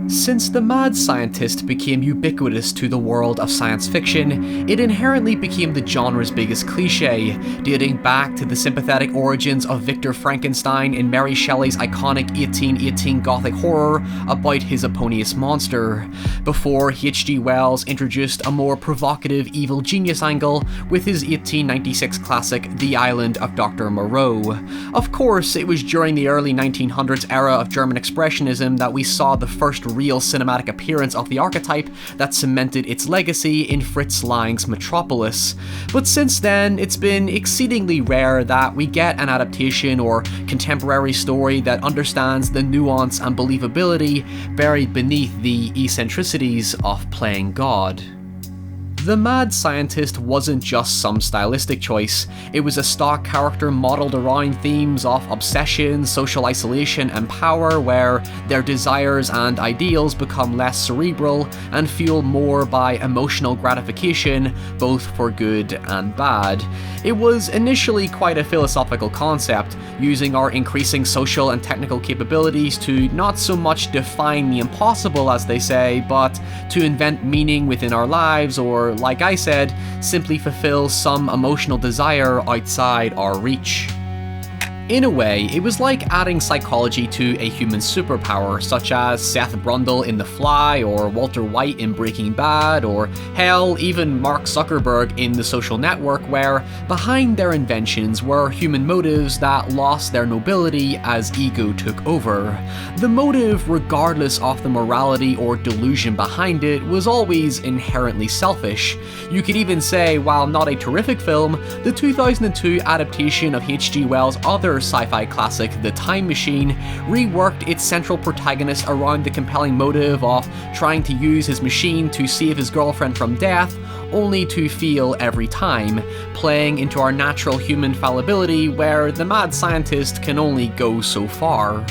Since the mad scientist became ubiquitous to the world of science fiction, it inherently became the genre's biggest cliché, dating back to the sympathetic origins of Victor Frankenstein in Mary Shelley's iconic 1818 gothic horror about his Eponymous monster, before H.G. Wells introduced a more provocative evil genius angle with his 1896 classic The Island of Dr. Moreau. Of course, it was during the early 1900s era of German Expressionism that we saw the first real cinematic appearance of the archetype that cemented its legacy in Fritz Lang's Metropolis. But since then, it's been exceedingly rare that we get an adaptation or contemporary story that understands the nuance and believability buried beneath the eccentricities of playing God. The mad scientist wasn't just some stylistic choice, it was a stock character modelled around themes of obsession, social isolation and power, where their desires and ideals become less cerebral and fueled more by emotional gratification, both for good and bad. It was initially quite a philosophical concept, using our increasing social and technical capabilities to not so much define the impossible, as they say, but to invent meaning within our lives, or like I said, simply fulfill some emotional desire outside our reach. In a way, it was like adding psychology to a human superpower, such as Seth Brundle in The Fly, or Walter White in Breaking Bad, or hell, even Mark Zuckerberg in The Social Network, where behind their inventions were human motives that lost their nobility as ego took over. The motive, regardless of the morality or delusion behind it, was always inherently selfish. You could even say, while not a terrific film, the 2002 adaptation of H.G. Wells' other sci-fi classic, The Time Machine, reworked its central protagonist around the compelling motive of trying to use his machine to save his girlfriend from death, only to fail every time, playing into our natural human fallibility where the mad scientist can only go so far.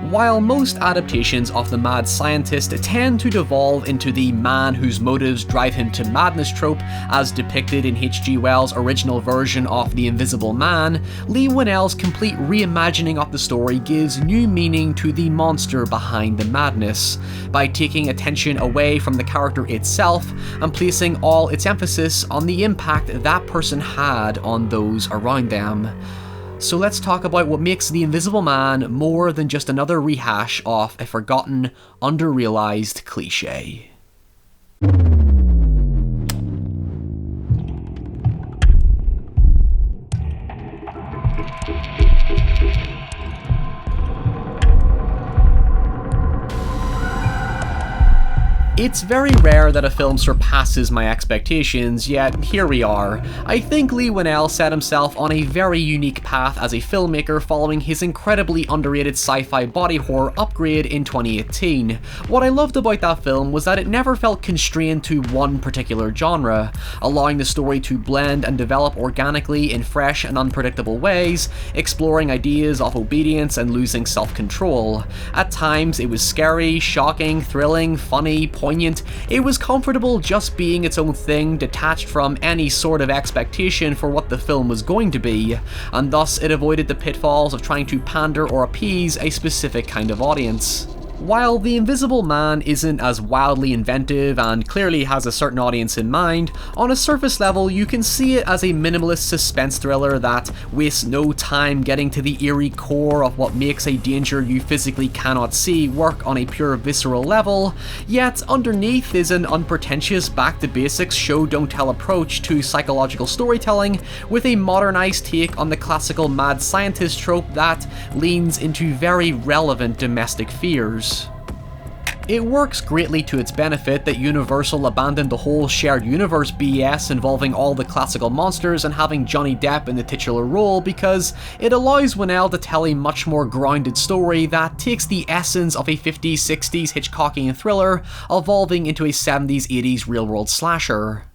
While most adaptations of the mad scientist tend to devolve into the man whose motives drive him to madness trope, as depicted in H.G. Wells' original version of The Invisible Man, Leigh Whannell's complete reimagining of the story gives new meaning to the monster behind the madness, by taking attention away from the character itself and placing all its emphasis on the impact that person had on those around them. So let's talk about what makes The Invisible Man more than just another rehash of a forgotten, under-realized cliché. It's very rare that a film surpasses my expectations, yet here we are. I think Leigh Whannell set himself on a very unique path as a filmmaker following his incredibly underrated sci-fi body horror Upgrade in 2018. What I loved about that film was that it never felt constrained to one particular genre, allowing the story to blend and develop organically in fresh and unpredictable ways, exploring ideas of obedience and losing self-control. At times it was scary, shocking, thrilling, funny, poignant. It was comfortable just being its own thing, detached from any sort of expectation for what the film was going to be, and thus it avoided the pitfalls of trying to pander or appease a specific kind of audience. While The Invisible Man isn't as wildly inventive and clearly has a certain audience in mind, on a surface level you can see it as a minimalist suspense thriller that wastes no time getting to the eerie core of what makes a danger you physically cannot see work on a pure visceral level, yet underneath is an unpretentious back-to-basics show-don't-tell approach to psychological storytelling with a modernized take on the classical mad scientist trope that leans into very relevant domestic fears. It works greatly to its benefit that Universal abandoned the whole shared universe BS involving all the classical monsters and having Johnny Depp in the titular role, because it allows Whannell to tell a much more grounded story that takes the essence of a 50s, 60s Hitchcockian thriller, evolving into a 70s, 80s real-world slasher.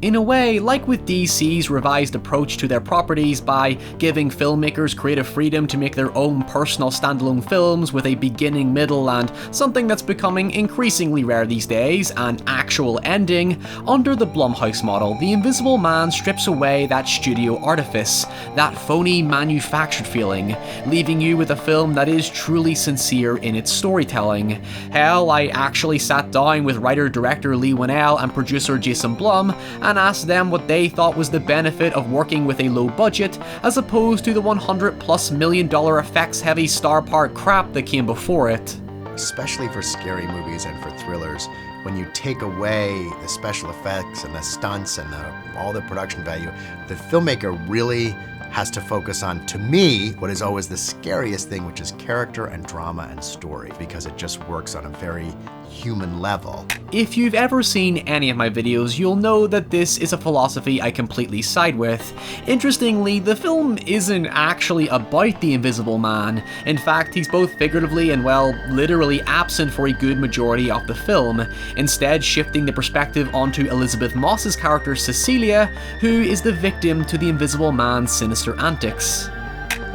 In a way, like with DC's revised approach to their properties by giving filmmakers creative freedom to make their own personal standalone films with a beginning, middle, and something that's becoming increasingly rare these days, an actual ending, under the Blumhouse model, The Invisible Man strips away that studio artifice, that phony manufactured feeling, leaving you with a film that is truly sincere in its storytelling. Hell, I actually sat down with writer-director Lee Winnell and producer Jason Blum and asked them what they thought was the benefit of working with a low budget as opposed to the $100+ million effects-heavy star-part crap that came before it. Especially for scary movies and for thrillers, when you take away the special effects and the stunts and all the production value, the filmmaker really has to focus on, to me, what is always the scariest thing, which is character and drama and story, because it just works on a very human level. If you've ever seen any of my videos, you'll know that this is a philosophy I completely side with. Interestingly, the film isn't actually about the Invisible Man. In fact, he's both figuratively and, well, literally absent for a good majority of the film, instead shifting the perspective onto Elizabeth Moss's character Cecilia, who is the victim to the Invisible Man's sinister antics.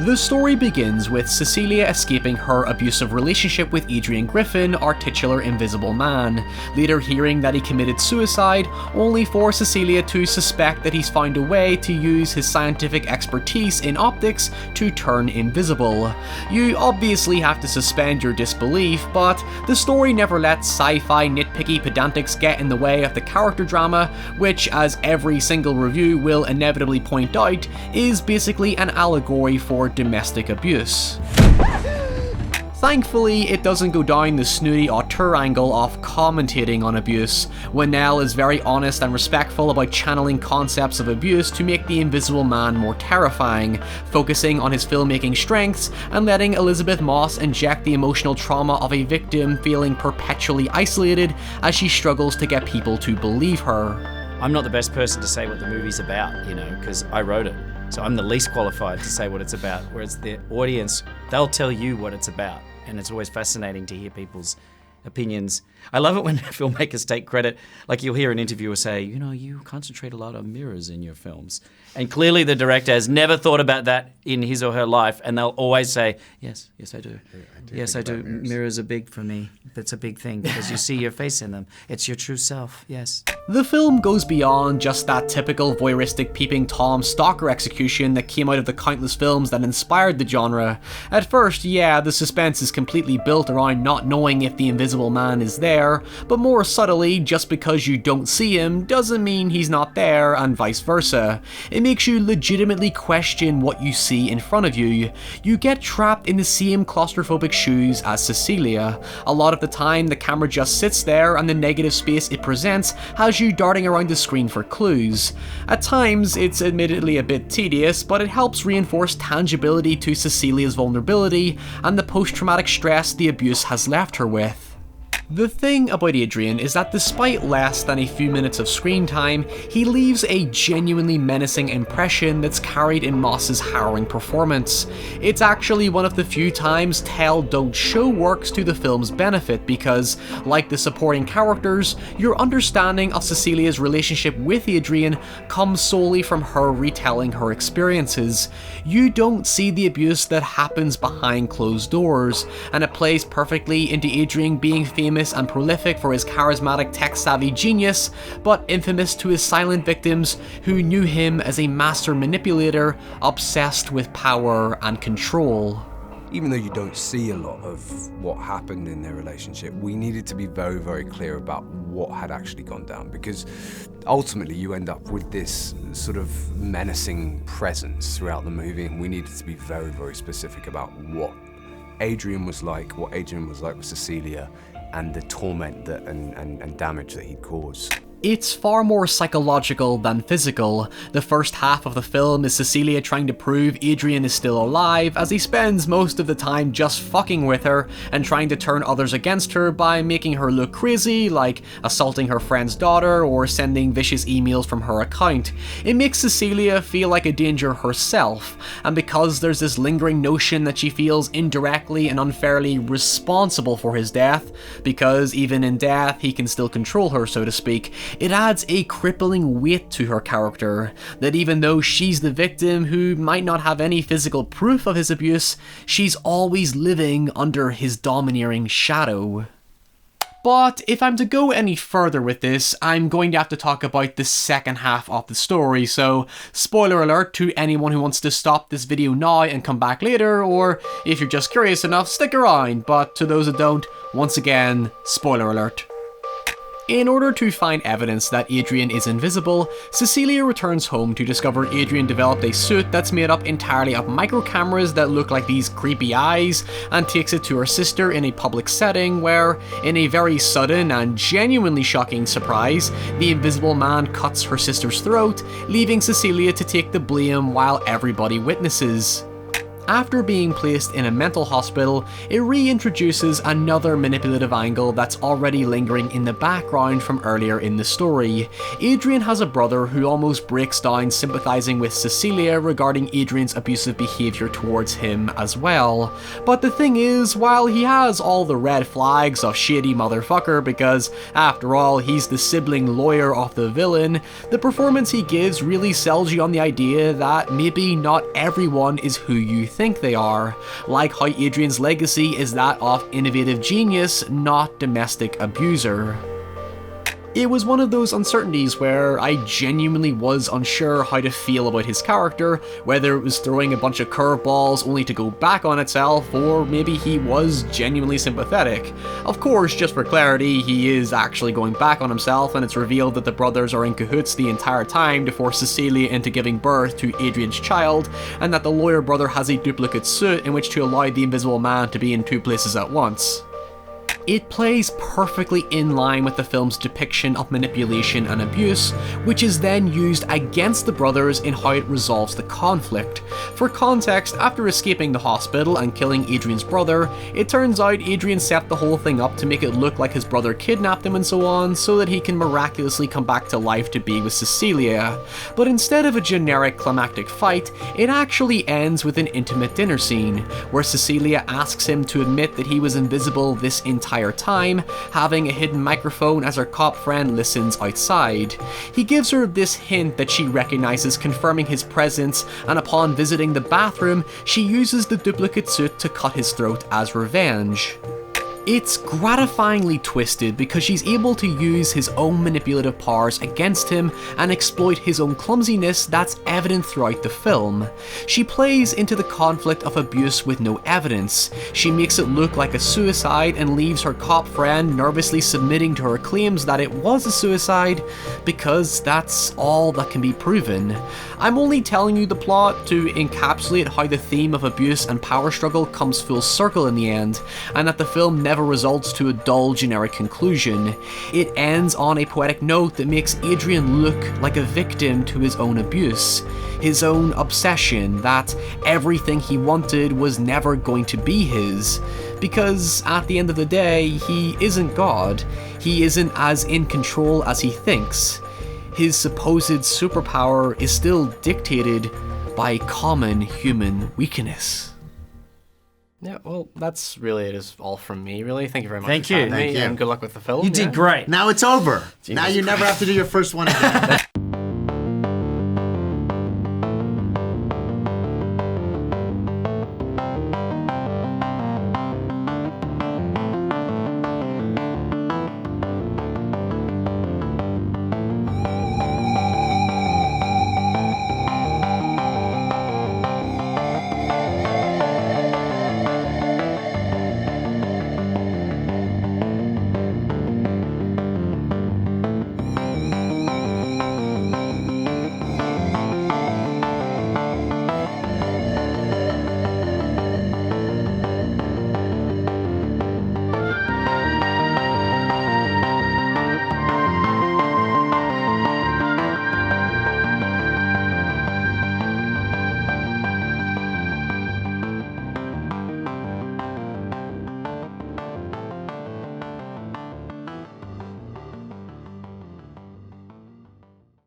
The story begins with Cecilia escaping her abusive relationship with Adrian Griffin, our titular Invisible Man, later hearing that he committed suicide, only for Cecilia to suspect that he's found a way to use his scientific expertise in optics to turn invisible. You obviously have to suspend your disbelief, but the story never lets sci-fi nitpicky pedantics get in the way of the character drama, which, as every single review will inevitably point out, is basically an allegory for domestic abuse. Thankfully, it doesn't go down the snooty auteur angle of commentating on abuse. Winnell is very honest and respectful about channeling concepts of abuse to make the Invisible Man more terrifying, focusing on his filmmaking strengths and letting Elizabeth Moss inject the emotional trauma of a victim feeling perpetually isolated as she struggles to get people to believe her. I'm not the best person to say what the movie's about, because I wrote it. So I'm the least qualified to say what it's about, whereas the audience, they'll tell you what it's about. And it's always fascinating to hear people's opinions. I love it when filmmakers take credit. Like you'll hear an interviewer say, you concentrate a lot on mirrors in your films. And clearly the director has never thought about that in his or her life. And they'll always say, yes, I do. Yes, I do. Mirrors are big for me. That's a big thing because you see your face in them. It's your true self, yes. The film goes beyond just that typical voyeuristic peeping Tom stalker execution that came out of the countless films that inspired the genre. At first, yeah, the suspense is completely built around not knowing if the Invisible Man is there, but more subtly, just because you don't see him doesn't mean he's not there, and vice versa. It makes you legitimately question what you see in front of you. You get trapped in the same claustrophobic shoes as Cecilia. A lot of the time, the camera just sits there and the negative space it presents has you darting around the screen for clues. At times, it's admittedly a bit tedious, but it helps reinforce tangibility to Cecilia's vulnerability and the post-traumatic stress the abuse has left her with. The thing about Adrian is that despite less than a few minutes of screen time, he leaves a genuinely menacing impression that's carried in Moss's harrowing performance. It's actually one of the few times tell don't show works to the film's benefit because, like the supporting characters, your understanding of Cecilia's relationship with Adrian comes solely from her retelling her experiences. You don't see the abuse that happens behind closed doors, and it plays perfectly into Adrian being famous and prolific for his charismatic tech-savvy genius, but infamous to his silent victims who knew him as a master manipulator obsessed with power and control. Even though you don't see a lot of what happened in their relationship, we needed to be very, very clear about what had actually gone down, because ultimately you end up with this sort of menacing presence throughout the movie, and we needed to be very, very specific about what Adrian was like with Cecilia, and the torment that and damage that he'd caused. It's far more psychological than physical. The first half of the film is Cecilia trying to prove Adrian is still alive, as he spends most of the time just fucking with her and trying to turn others against her by making her look crazy, like assaulting her friend's daughter or sending vicious emails from her account. It makes Cecilia feel like a danger herself, and because there's this lingering notion that she feels indirectly and unfairly responsible for his death, because even in death he can still control her, so to speak, it adds a crippling weight to her character, that even though she's the victim who might not have any physical proof of his abuse, she's always living under his domineering shadow. But if I'm to go any further with this, I'm going to have to talk about the second half of the story, so spoiler alert to anyone who wants to stop this video now and come back later, or if you're just curious enough, stick around, but to those that don't, once again, spoiler alert. In order to find evidence that Adrian is invisible, Cecilia returns home to discover Adrian developed a suit that's made up entirely of micro cameras that look like these creepy eyes, and takes it to her sister in a public setting where, in a very sudden and genuinely shocking surprise, the invisible man cuts her sister's throat, leaving Cecilia to take the blame while everybody witnesses. After being placed in a mental hospital, it reintroduces another manipulative angle that's already lingering in the background from earlier in the story. Adrian has a brother who almost breaks down sympathizing with Cecilia regarding Adrian's abusive behaviour towards him as well. But the thing is, while he has all the red flags of shady motherfucker because, after all, he's the sibling lawyer of the villain, the performance he gives really sells you on the idea that maybe not everyone is who you think they are, like how Adrian's legacy is that of innovative genius, not domestic abuser. It was one of those uncertainties where I genuinely was unsure how to feel about his character, whether it was throwing a bunch of curveballs only to go back on itself, or maybe he was genuinely sympathetic. Of course, just for clarity, he is actually going back on himself, and it's revealed that the brothers are in cahoots the entire time to force Cecilia into giving birth to Adrian's child, and that the lawyer brother has a duplicate suit in which to allow the invisible man to be in two places at once. It plays perfectly in line with the film's depiction of manipulation and abuse, which is then used against the brothers in how it resolves the conflict. For context, after escaping the hospital and killing Adrian's brother, it turns out Adrian set the whole thing up to make it look like his brother kidnapped him and so on, so that he can miraculously come back to life to be with Cecilia. But instead of a generic climactic fight, it actually ends with an intimate dinner scene, where Cecilia asks him to admit that he was invisible this entire time, having a hidden microphone as her cop friend listens outside. He gives her this hint that she recognizes, confirming his presence, and upon visiting the bathroom, she uses the duplicate suit to cut his throat as revenge. It's gratifyingly twisted because she's able to use his own manipulative powers against him and exploit his own clumsiness that's evident throughout the film. She plays into the conflict of abuse with no evidence. She makes it look like a suicide and leaves her cop friend nervously submitting to her claims that it was a suicide, because that's all that can be proven. I'm only telling you the plot to encapsulate how the theme of abuse and power struggle comes full circle in the end, and that the film never results to a dull generic conclusion. It ends on a poetic note that makes Adrian look like a victim to his own abuse, his own obsession that everything he wanted was never going to be his, because at the end of the day, he isn't God. He isn't as in control as he thinks. His supposed superpower is still dictated by common human weakness. Yeah, well, that's really it is all from me, really. Thank you very much. Thank for you. having me, Thank you. and good luck with the film. You did great. Now it's over. Jesus Now you never have to do your first one again.